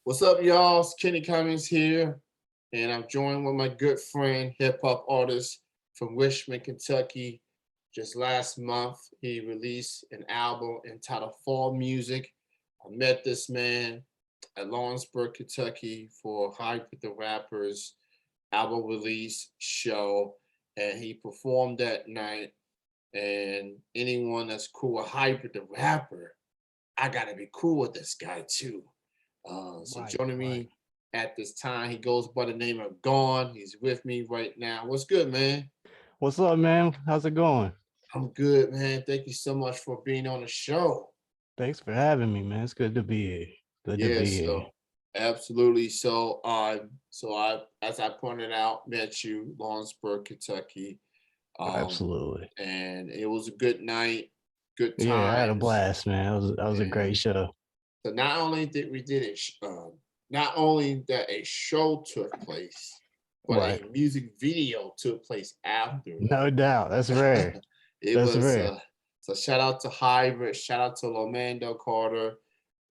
What's up, y'all? It's Kenny Cummings here, and I'm joined with my good friend, hip hop artist from Richmond, Kentucky. Just last month, he released an album entitled Fall Music. I met this man at Lawrenceburg, Kentucky for Hype the Rappers album release show, and he performed that night. And anyone that's cool with Hype the Rapper, I gotta be cool with this guy too. So Right, joining right. me at this time, he goes by the name of Gone. He's with me right now. What's good, man? What's up, man? How's it going? I'm good, man. Thank you so much for being on the show. Thanks for having me, man. It's good to be here. Good to Yeah, be here. so absolutely. So I, as I pointed out, met you, Lawrenceburg, Kentucky, um, Absolutely. and it was a good night, good Yeah, I had a times, blast, man. That was a great and show. so not only did we did it, not only that a show took place, but Right. a music video took place after No doubt. That's rare. that. It That's was rare. so shout out to Hybrid, shout out to Lomando Carter,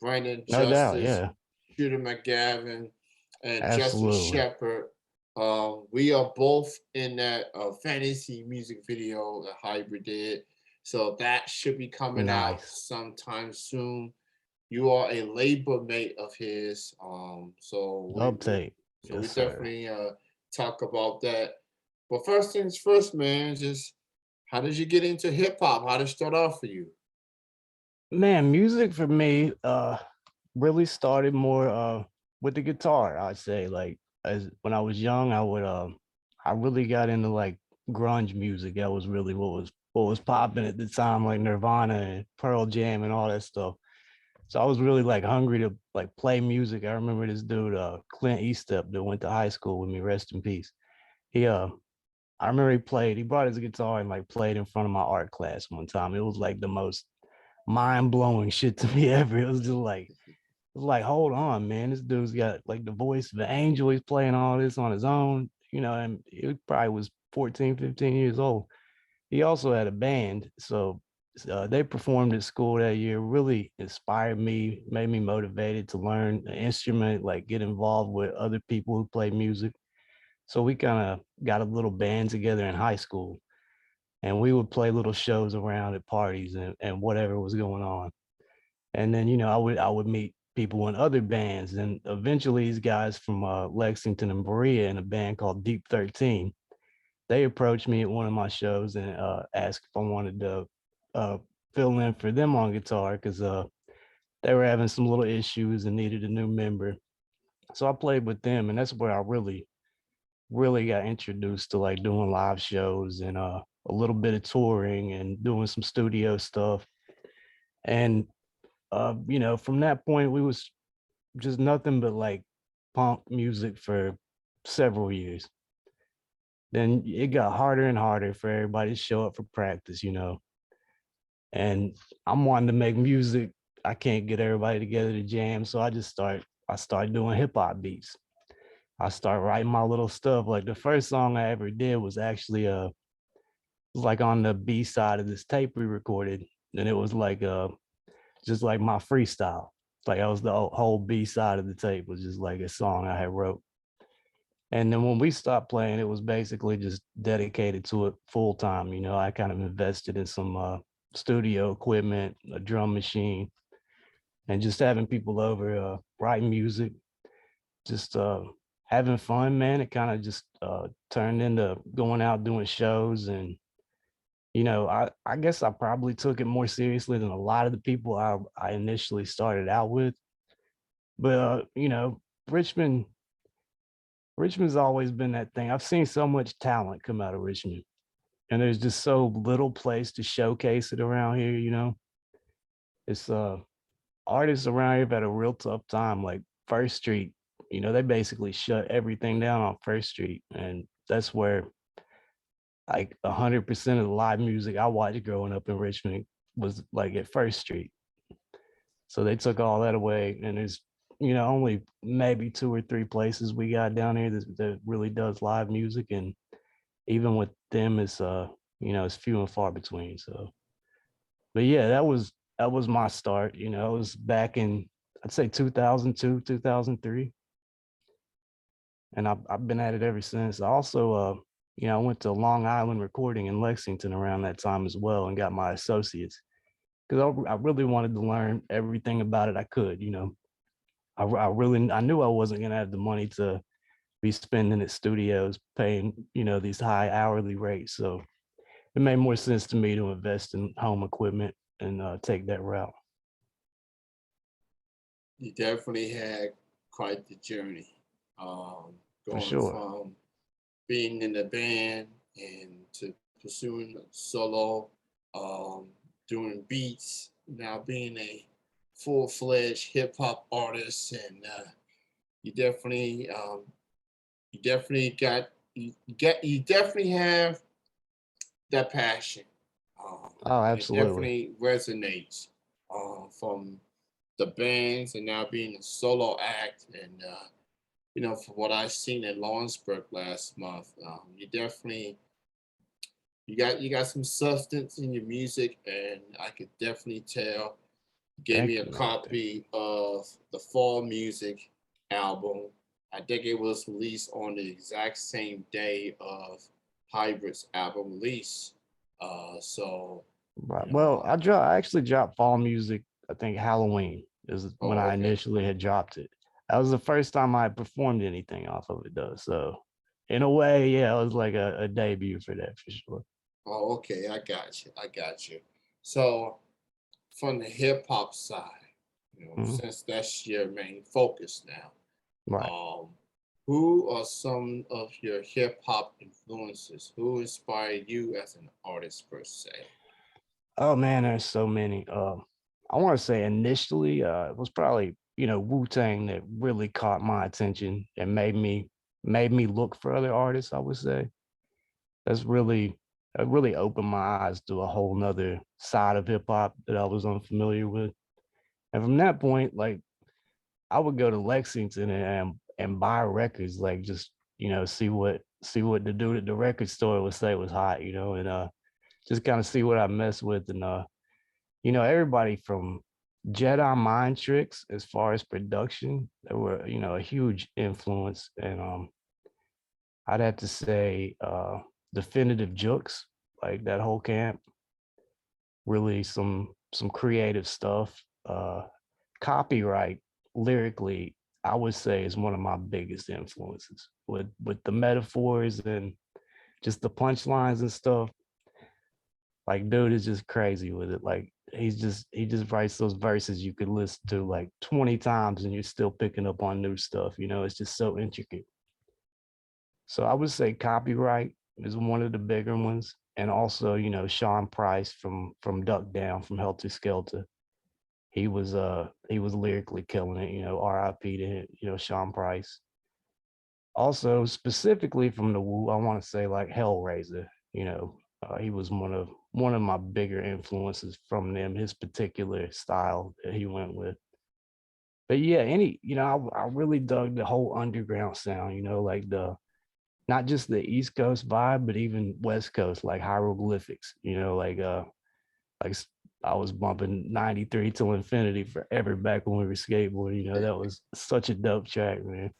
Brandon No doubt. Justice, Yeah. Shooter McGavin, and Justin Absolutely. Shepard. We are both in that fantasy music video that Hybrid did. So that should be coming out Nice. sometime soon. You are a labor mate of his. Uptake. We Yes, sir. definitely talk about that. But first things first, man, just how did you get into hip hop? How did it start off for you? Man, music for me really started more with the guitar, I'd say. Like as when I was young, I really got into like grunge music. That was really what was popping at the time, like Nirvana and Pearl Jam and all that stuff. So I was really like hungry to like play music. I remember this dude, Clint Eastep, that went to high school with me, rest in peace. He I remember he brought his guitar and like played in front of my art class one time. It was like the most mind-blowing shit to me ever. It was just like it's like, hold on, man. This dude's got like the voice of an angel. He's playing all this on his own, and he probably was 14, 15 years old. He also had a band. So they performed at school that year, really inspired me, made me motivated to learn an instrument, like get involved with other people who play music. So we kind of got a little band together in high school and we would play little shows around at parties and whatever was going on. And then I would meet people in other bands, and eventually these guys from Lexington and Berea in a band called Deep 13, they approached me at one of my shows and asked if I wanted to uh, fill in for them on guitar because they were having some little issues and needed a new member. So I played with them, and that's where I really got introduced to like doing live shows and a little bit of touring and doing some studio stuff. And from that point, we was just nothing but like punk music for several years. Then it got harder and harder for everybody to show up for practice. And I'm wanting to make music. I can't get everybody together to jam. So I started doing hip hop beats. I start writing my little stuff. Like the first song I ever did was actually was like on the B side of this tape we recorded. And it was like just like my freestyle. Like that was the whole B side of the tape was just like a song I had wrote. And then when we stopped playing, it was basically just dedicated to it full time. I kind of invested in some studio equipment, a drum machine, and just having people over, writing music, just having fun, man. It kind of just turned into going out doing shows. And, I guess I probably took it more seriously than a lot of the people I initially started out with. But, Richmond, Richmond's always been that thing. I've seen so much talent come out of Richmond, and there's just so little place to showcase it around here. It's artists around here have had a real tough time. Like First Street, they basically shut everything down on First Street, and that's where like 100% of the live music I watched growing up in Richmond was like at First Street. So they took all that away, and there's only maybe two or three places we got down here that really does live music, and even with them, it's few and far between. So, but yeah, that was my start. It was back in I'd say 2002, 2003, and I've been at it ever since. I also, I went to Long Island Recording in Lexington around that time as well, and got my associates because I really wanted to learn everything about it I could. I knew I wasn't gonna have the money to be spending at studios paying, these high hourly rates. So it made more sense to me to invest in home equipment and take that route. You definitely had quite the journey. For Going sure. from being in the band and to pursuing solo, um, doing beats, now being a full-fledged hip hop artist, and you definitely, you definitely got you definitely have that passion, Oh, and it absolutely. definitely resonates from the bands and now being a solo act and from what I've seen in Lawrenceburg last month, you got some substance in your music, and I could definitely tell. You gave me Thank a you, man. copy of the Fall Music album. I think it was released on the exact same day of Hybrid's album release. So Right. you Well, know, I actually dropped fall music. I think Halloween is when oh I okay, initially had dropped it. That was the first time I performed anything off of it, though. So, in a way, yeah, it was like a debut for that for sure. oh okay, I got you. So from the hip hop side, Mhm. since that's your main focus now, Right. um, who are some of your hip hop influences? Who inspired you as an artist per se? Oh man, there's so many. I want to say initially, it was probably Wu Tang that really caught my attention and made me look for other artists. I would say that's really it really opened my eyes to a whole nother side of hip hop that I was unfamiliar with. And from that point, like I would go to Lexington and buy records, like just see what the dude at the record store would say was hot, and just kind of see what I mess with. And everybody from Jedi Mind Tricks as far as production, they were, a huge influence. And I'd have to say Definitive Jukes, like that whole camp, really some creative stuff. Copyright lyrically, I would say is one of my biggest influences with the metaphors and just the punchlines and stuff. Like, dude is just crazy with it. Like, he just writes those verses you could listen to like 20 times and you're still picking up on new stuff. It's just so intricate. So I would say copyright is one of the bigger ones. And also, Sean Price from Duck Down from Helter Skelter. He was lyrically killing it, RIP to Sean Price. Also, specifically from the Wu, I want to say like Hellraiser. He was one of my bigger influences from them. His particular style that he went with. But yeah, I really dug the whole underground sound. Like the not just the East Coast vibe, but even West Coast, like hieroglyphics. Like I was bumping 93 till infinity forever back when we were skateboarding. That was such a dope track, man.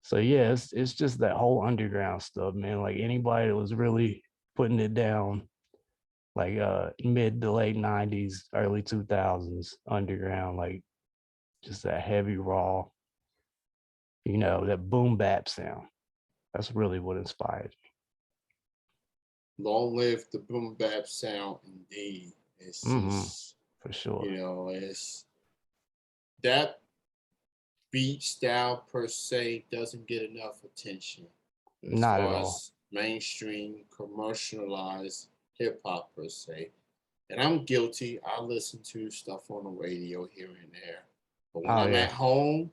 So yeah, it's just that whole underground stuff, man. Like anybody that was really putting it down, like mid to late 90s, early 2000s underground, like just that heavy raw, that boom bap sound. That's really what inspired Long live the boom bap sound, indeed. It's me. just, For sure. it's that beat style per se doesn't get enough attention as Not at far all. as mainstream commercialized hip hop per se. And I'm guilty. I listen to stuff on the radio here and there. But when Oh I'm yeah. at home,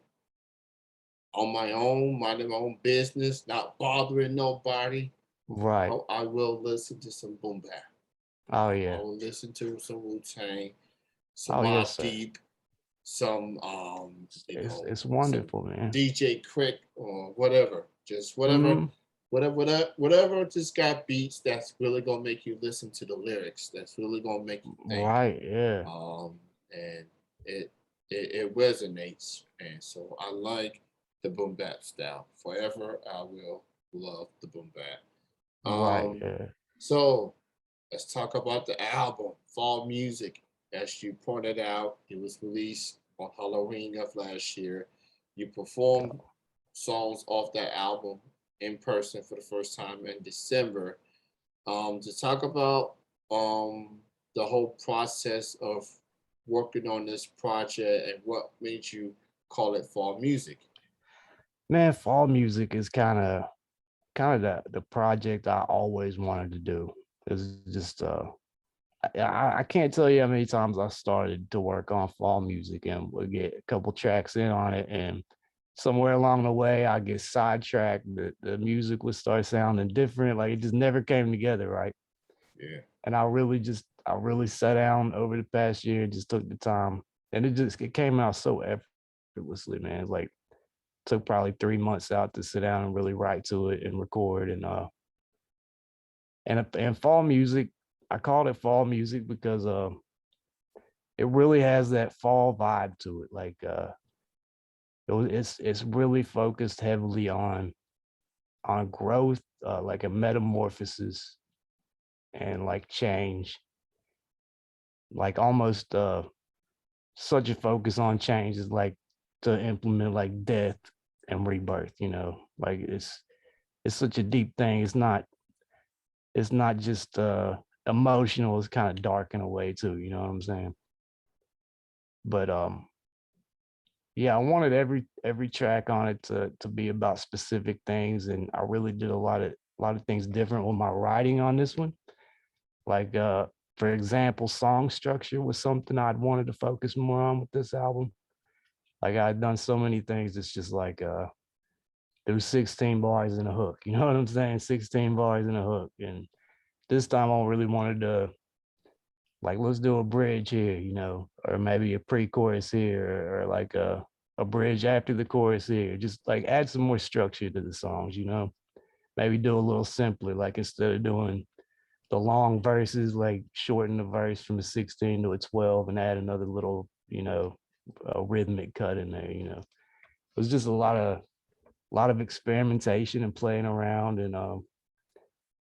on my own, minding my own business, not bothering nobody, Right. I will listen to some boom bap. Oh I yeah. will listen to some Wu Tang, some Oh yes, Mob sir. Deep, some It's some wonderful, man. DJ Quick or whatever. Just whatever, Hmm. whatever. Just got beats that's really gonna make you listen to the lyrics. That's really gonna make you think. Right. Yeah. And it it resonates. And so I like the boom bap style. Forever, I will love the boom bap. Right. Um, Yeah. so let's talk about the album, Fall Music. As you pointed out, it was released on Halloween of last year. You performed songs off that album in person for the first time in December. To talk about the whole process of working on this project and what made you call it Fall Music. Man, fall music is kind of the project I always wanted to do. It's just I can't tell you how many times I started to work on fall music and would get a couple tracks in on it, and somewhere along the way I get sidetracked. The music would start sounding different, like it just never came together, right? Yeah, And I really sat down over the past year and just took the time, and it came out so effortlessly, man. It's like took probably 3 months out to sit down and really write to it and record and fall music. I called it fall music because it really has that fall vibe to it. Like it's really focused heavily on growth, like a metamorphosis and like change, like almost such a focus on change is like to implement like death and rebirth. Like it's such a deep thing. It's not just emotional. It's kind of dark in a way too. You know what I'm saying? But yeah, I wanted every track on it to be about specific things, and I really did a lot of things different with my writing on this one. Like for example, song structure was something I'd wanted to focus more on with this album. Like I'd done so many things. It's just like there was 16 bars in a hook. You know what I'm saying? 16 bars in a hook, and this time I really wanted to like let's do a bridge here, or maybe a pre-chorus here, or like a bridge after the chorus here. Just like add some more structure to the songs. Maybe do a little simpler, like instead of doing the long verses, like shorten the verse from a 16 to a 12 and add another little, a rhythmic cut in there. It was just a lot of experimentation and playing around, and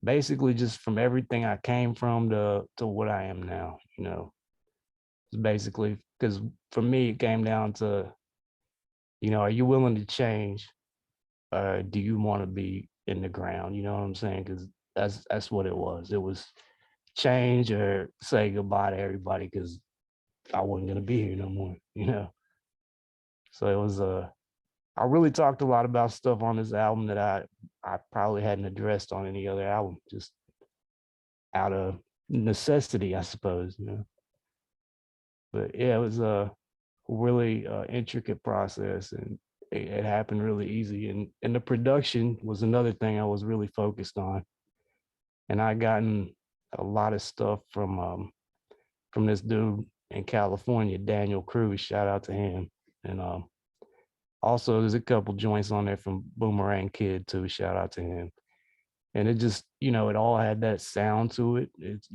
basically just from everything I came from to what I am now. It's basically because for me it came down to, are you willing to change, or do you want to be in the ground? You know what I'm saying? Because that's what it was. It was change or say goodbye to everybody because I wasn't gonna be here no more. So it was I really talked a lot about stuff on this album that I probably hadn't addressed on any other album, just out of necessity, I suppose. But yeah, it was a really intricate process, and it happened really easy. And the production was another thing I was really focused on. And I gotten a lot of stuff from this dude in California, Daniel Cruz. Shout out to him. And also there's a couple joints on there from Boomerang Kid too. Shout out to him. And it just, it all had that sound to it. It's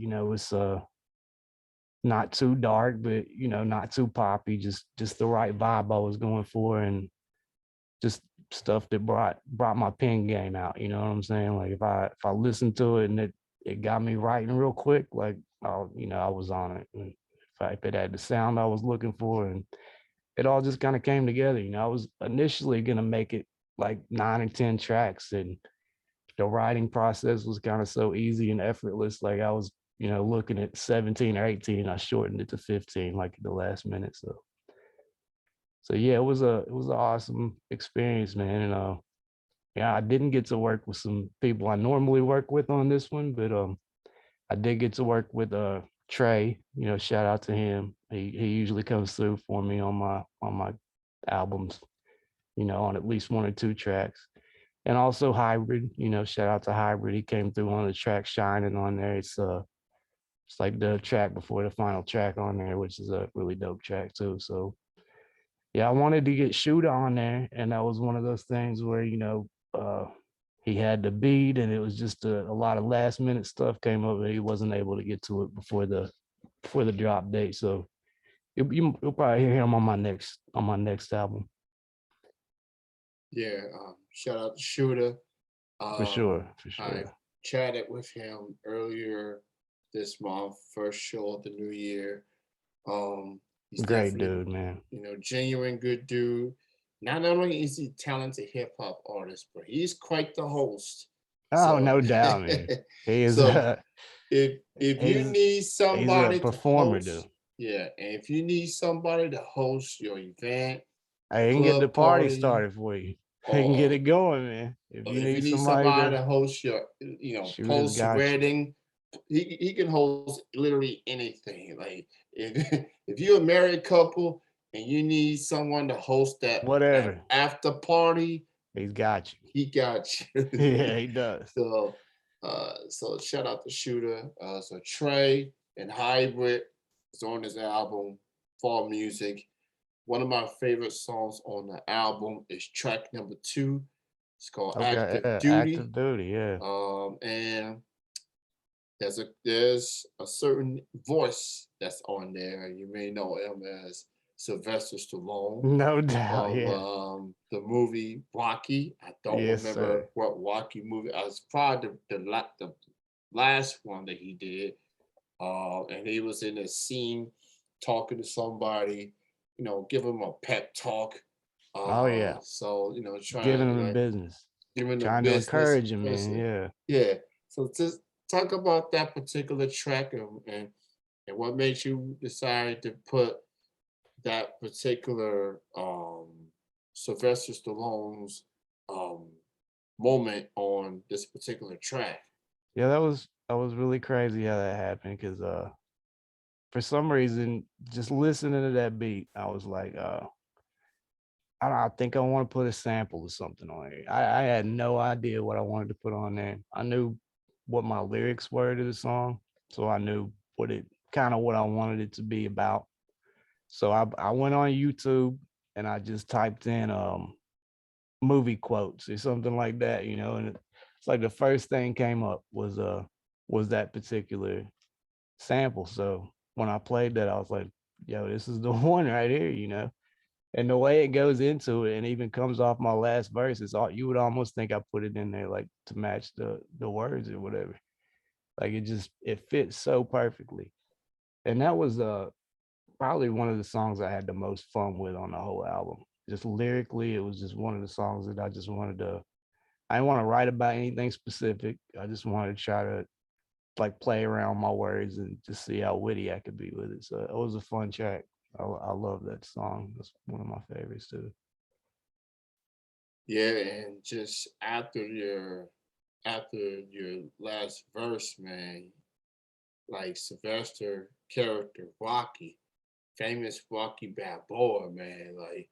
not too dark, but not too poppy, just the right vibe I was going for, and just stuff that brought my pen game out. You know what I'm saying? Like if I listened to it and it got me writing real quick, like I was on it. And if it had the sound I was looking for, and it all just kind of came together. I was initially gonna make it like 9 or 10 tracks, and the writing process was kind of so easy and effortless. Like I was, looking at 17 or 18. I shortened it to 15 like at the last minute. So yeah, it was an awesome experience, man. And yeah, I didn't get to work with some people I normally work with on this one, but I did get to work with Trey. Shout out to him. He usually comes through for me on my albums, on at least 1 or 2 tracks. And also Hybrid, shout out to Hybrid. He came through on the track Shining on there. It's like the track before the final track on there, which is a really dope track too. So yeah, I wanted to get Shooter on there, and that was one of those things where uh, he had the beat, and it was just a lot of last minute stuff came up, and he wasn't able to get to it before the drop date. So You'll probably hear him on my next album Yeah, shout out to Shooter. for sure, for I sure. chatted with him earlier this month, first show of the new year. He's Great definitely, dude, man. genuine good dude. Not only is he talented hip hop artist, but he's quite the host. Oh, So, no doubt, man. He is so if you he's need he's a somebody to performer, dude. host, yeah, and if you need somebody to host your event, Hey, he can get the club party party, started for you. He can get or it going, man. If you if you need need somebody somebody to to host your, shoot, has post got you. wedding, he can host literally anything. Like if if you're a married couple and you need someone to host that Whatever. after party, He's got you. he got you. Yeah, he does. So so shout out to Shooter. So Trey and Hybrid is on this album, Fall Music. One of my favorite songs on the album is track number 2. It's called Okay, Active yeah, active Duty. duty, yeah. And there's a certain voice that's on there. You may know him as Sylvester Stallone No doubt, from yeah. the movie Rocky. I don't Yes, remember sir. what Rocky movie. I was probably the last one that he did. And he was in a scene talking to somebody, give him a pep talk. Oh yeah. So trying Giving to him the like business. give him the Trying to business encourage him, man. person. Yeah. Yeah. So just talk about that particular track and what made you decide to put that particular Sylvester Stallone's um moment on this particular track. Yeah, that was really crazy how that happened because for some reason, just listening to that beat, I was like, I think I want to put a sample or something on it. I had no idea what I wanted to put on there. I knew what my lyrics were to the song, so I knew what I wanted it to be about. So I went on YouTube and I just typed in movie quotes or something like that, and it's like the first thing came up was that particular sample. So when I played that, I was like, yo, this is the one right here. And the way it goes into it and even comes off my last verse, is all you would almost think I put it in there like to match the words or whatever. Like it fits so perfectly. And that was probably one of the songs I had the most fun with on the whole album. Just lyrically, it was just one of the songs that I didn't want to write about anything specific. I just wanted to try to like play around my words and just see how witty I could be with it. So it was a fun track. I love that song. That's one of my favorites too. Yeah, and just after your last verse, man, like Sylvester character Rocky, famous Rocky Balboa, man, like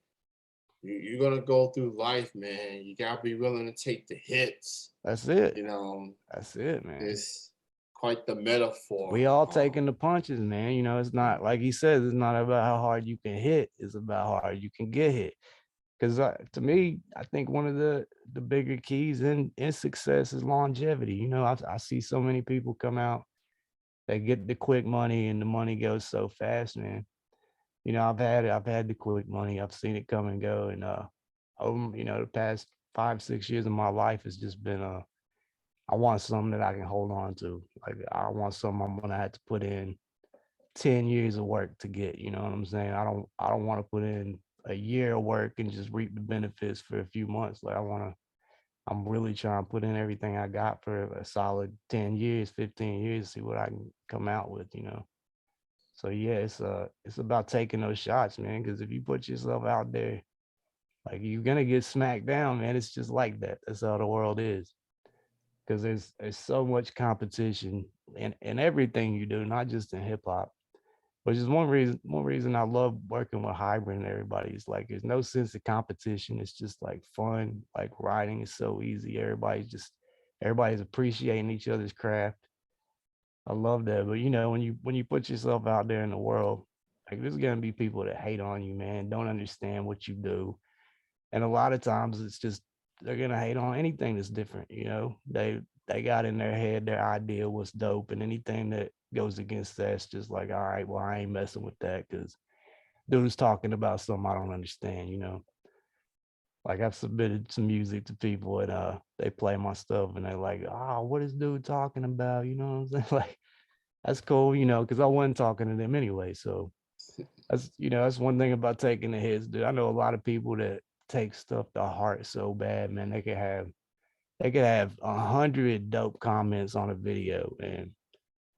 you're gonna go through life, man. You gotta be willing to take the hits. That's it. You know, That's it, man. it's quite the metaphor. We all taking the punches, man. It's Yeah. not like he says. It's not about how hard you can hit. It's about how hard you can get hit. Because to me, I think one of the bigger keys in success is longevity. I see so many people come out, they get the quick money, and the money goes so fast, man. I've had the quick money. I've seen it come and go, and the past 5 6 years of my life has just been I want something that I can hold on to. Like I want something I'm gonna have to put in 10 years of work to get. You know what I'm saying? I don't want to put in a year of work and just reap the benefits for a few months. Like I'm really trying to put in everything I got for a solid 10 years, 15 years, see what I can come out with. So yeah, it's about taking those shots, man. Because if you put yourself out there, like you're gonna get smacked down, man. It's just like that. That's how the world is. Because there's so much competition in everything you do, not just in hip hop. Which is one reason I love working with Hybrid and everybody. Is like there's no sense of competition. It's just like fun. Like writing is so easy. Everybody's appreciating each other's craft. I love that. But when you put yourself out there in the world, like there's gonna be people that hate on you, man, don't understand what you do. And a lot of times it's just they're gonna hate on anything that's different. They got in their head their idea was dope, and anything that goes against that's just like, all right, well, I ain't messing with that because dudes talking about something I don't understand, Like I've submitted some music to people and they play my stuff and they're like, oh, what is dude talking about? You know what I'm saying? Like that's cool, because I wasn't talking to them anyway. So that's one thing about taking the hits, dude. I know a lot of people that take stuff to heart so bad, man. They could have 100 dope comments on a video and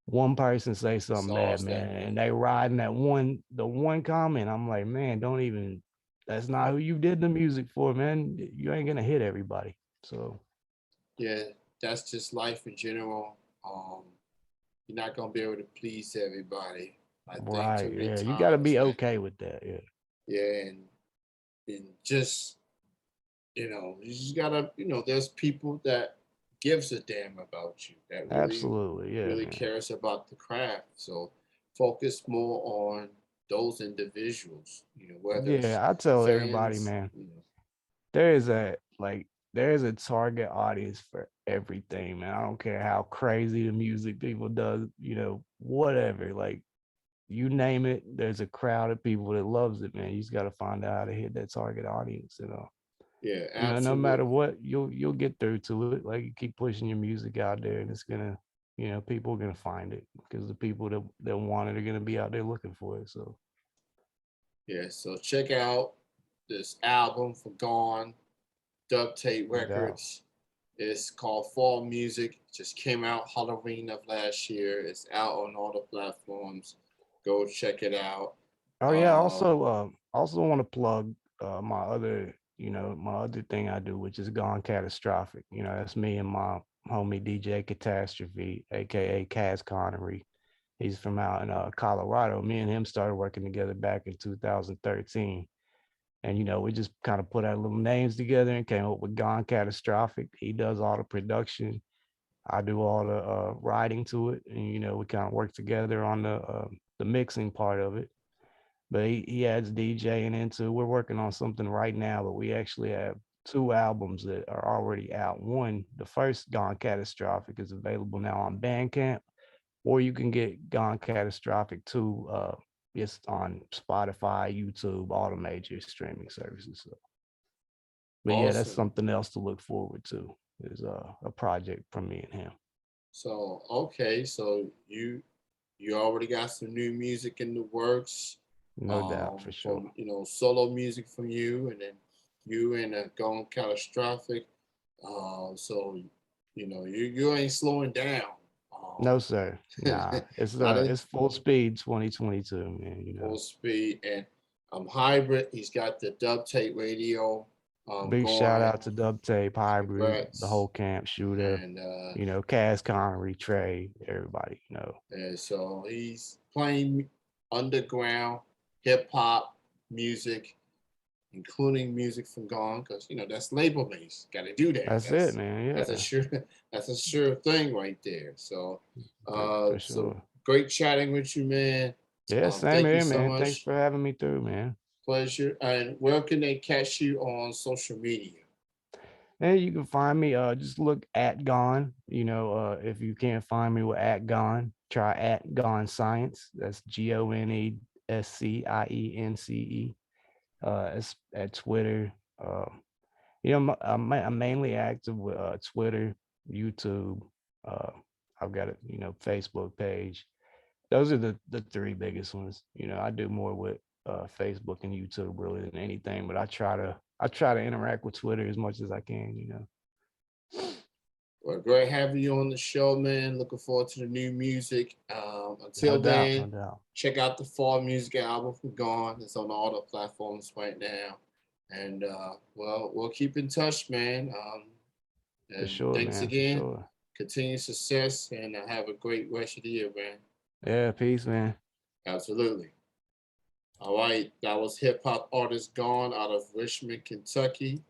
one person say something bad, Sauce that man, one. and they riding the one comment. I'm like, man, don't even. That's not who you did the music for, man. You ain't gonna hit everybody. So Yeah, that's just life in general. Um, you're not gonna be able to please everybody. I think too right, many yeah, you got to times be that okay with that. Yeah, yeah, and just you just gotta there's people that gives a damn about you that absolutely, yeah, really man. cares about the craft. So focus more on those individuals. Whether it's Yeah, I tell everybody, fans. man, there is a like there is a target audience for everything, man. I don't care how crazy the music people does, whatever. Like you name it, there's a crowd of people that loves it, man. You just got to find out how to hit that target audience, Yeah, no matter absolutely. what, you'll get through to it. Like you keep pushing your music out there, and it's gonna, people are gonna find it because the people that want it are gonna be out there looking for it. So Yeah, so check out this album for Gone, Dub Tape no doubt. Records. It's called Fall Music. It just came out Halloween of last year. It's out on all the platforms. Go check it out. Oh yeah, Um, also want to plug my other thing I do, which is Gone Catastrophic. That's me and my homie DJ Catastrophe, aka Kaz Connery. He's from out in Colorado. Me and him started working together back in 2013. And we just kind of put our little names together and came up with Gone Catastrophic. He does all the production. I do all the writing to it, and we kind of work together on the mixing part of it. But he adds DJing into. We're working on something right now, but we actually have two albums that are already out. One, the first Gone Catastrophic, is available now on Bandcamp, or you can get Gone Catastrophic 2. It's on Spotify, YouTube, all the major streaming services. So, but yeah, that's awesome. something else to look forward to. Is a project from me and him. So okay, so you already got some new music in the works. No doubt, for sure. From solo music from you, and then you and Gone Catastrophic. So you ain't slowing down. No, sir. Nah, it's Not it's full speed 2022, man. full speed. And Hybrid, he's got the dub tape radio Big shout going. out to Dub Tape, Hybrid, the Congrats. whole camp, Shooter, And Cass Connery, Trey, everybody, and so he's playing underground hip hop music, including music from Gone, because that's label based. Got to do that. That's it, man. That's a Yeah, sure that's a sure thing right there. So for so sure. great chatting with you, man. Yeah, same Thank you here, so man. Thanks much. for having me through, man. Pleasure. And where can they catch you on social media? And you can find me, just look at Gone. If you can't find me with at Gone, try at Gone Science. That's GONESCIENCE. It's at Twitter. I'm mainly active with Twitter, YouTube. Uh, I've got a Facebook page. Those are the three biggest ones. I do more with Facebook and YouTube really than anything, but I try to interact with Twitter as much as I can. Well, great having you on the show, man. Looking forward to the new music. No Until doubt, no then, doubt. check out the fall music album from Gone. It's on all the platforms right now. And well, we'll keep in touch, man. For And sure, thanks man. For again. sure. Continued success, and have a great rest of the year, man. Yeah, peace, man. Absolutely. All right, that was hip hop artist Gone out of Richmond, Kentucky.